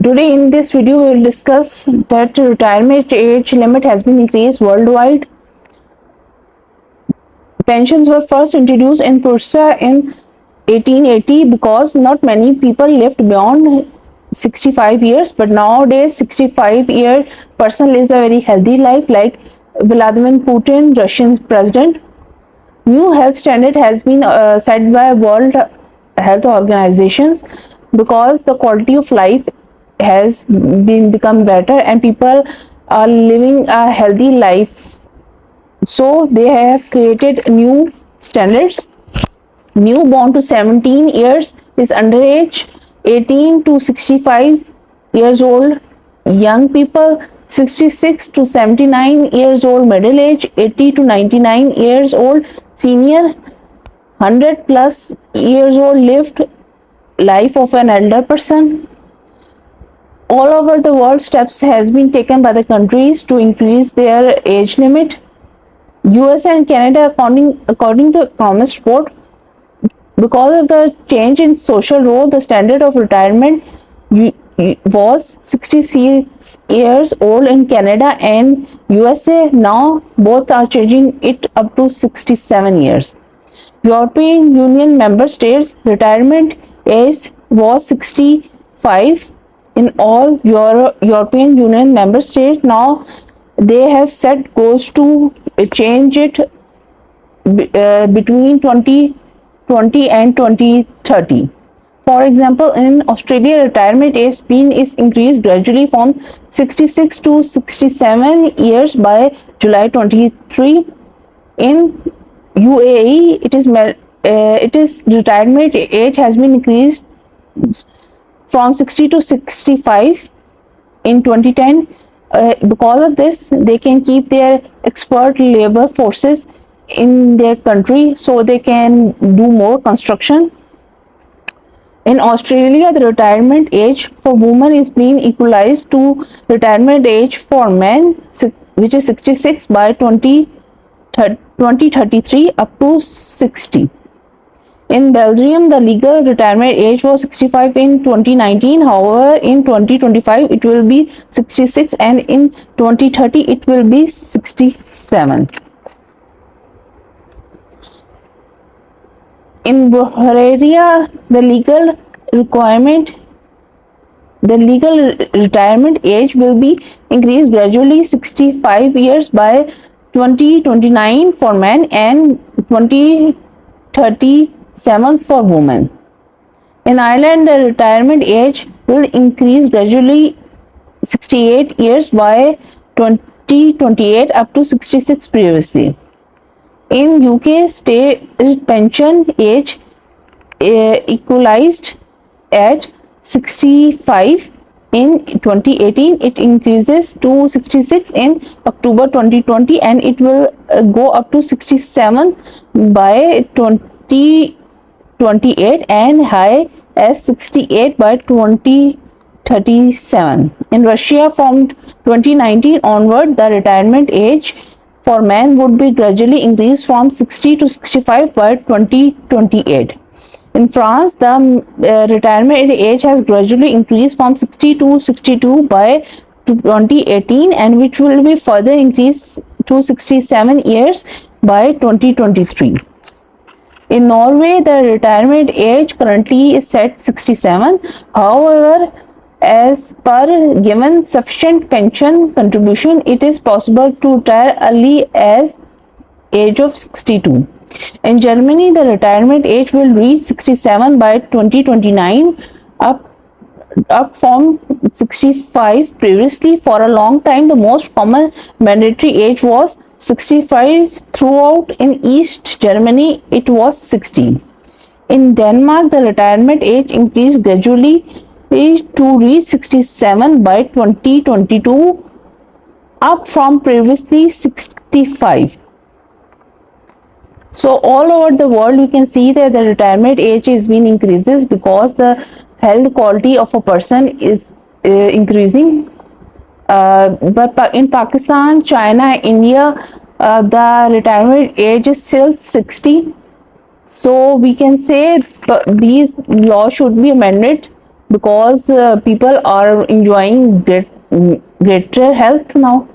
Today in this video we will discuss that retirement age limit has been increased worldwide. Pensions were first introduced in Prussia in 1880 because not many people lived beyond 65 years, but nowadays 65-year person lives a very healthy life, like Vladimir Putin, Russian president. New health standard has been set by World Health Organizations because the quality of life has been become better and people are living a healthy life. So they have created new standards. Newborn to 17 years is underage, 18 to 65 years old young people, 66 to 79 years old middle age, 80 to 99 years old senior, 100 plus years old lived life of an elder person. All over the world, steps has been taken by the countries to increase their age limit. USA and Canada, according to Economist report, because of the change in social role, the standard of retirement was 66 years old in Canada and USA. Now both are changing it up to 67 years. European Union member states retirement age was 65 in all European Union member states. Now they have set goals to change it between 2020 and 2030. For example, in Australia, retirement age is increased gradually from 66 to 67 years by July 23. In UAE, it is retirement age has been increased from 60 to 65 in 2010. Because of this, they can keep their expert labor forces in their country so they can do more construction. In Australia, the retirement age for women is being equalized to retirement age for men, which is 66 by 2033 up to 60. In Belgium, the legal retirement age was 65 in 2019. However, in 2025 it will be 66 and in 2030 it will be 67. In Bulgaria, the legal retirement age will be increased gradually 65 years by 2029 for men and 2037 for women. In Ireland, the retirement age will increase gradually 68 years by 2028 up to 66 previously. In UK, state pension age equalized at 65 in 2018. It increases to 66 in October 2020 and it will go up to 67 by 2028 and high as 68 by 2037. In Russia, from 2019 onward, the retirement age for men would be gradually increased from 60 to 65 by 2028. In France, the retirement age has gradually increased from 60 to 62 by 2018 and which will be further increased to 67 years by 2023. In Norway, the retirement age currently is set 67. However, as per given sufficient pension contribution, it is possible to retire early as age of 62. In Germany, the retirement age will reach 67 by 2029, up from 65 previously. For a long time, the most common mandatory age was 65. Throughout in East Germany, it was 60. In Denmark, the retirement age increased gradually to reach 67 by 2022, up from previously 65. So all over the world we can see that the retirement age is being increases because the health quality of a person is increasing. But in Pakistan, China, India, the retirement age is still 60. So we can say these laws should be amended because people are enjoying greater health now.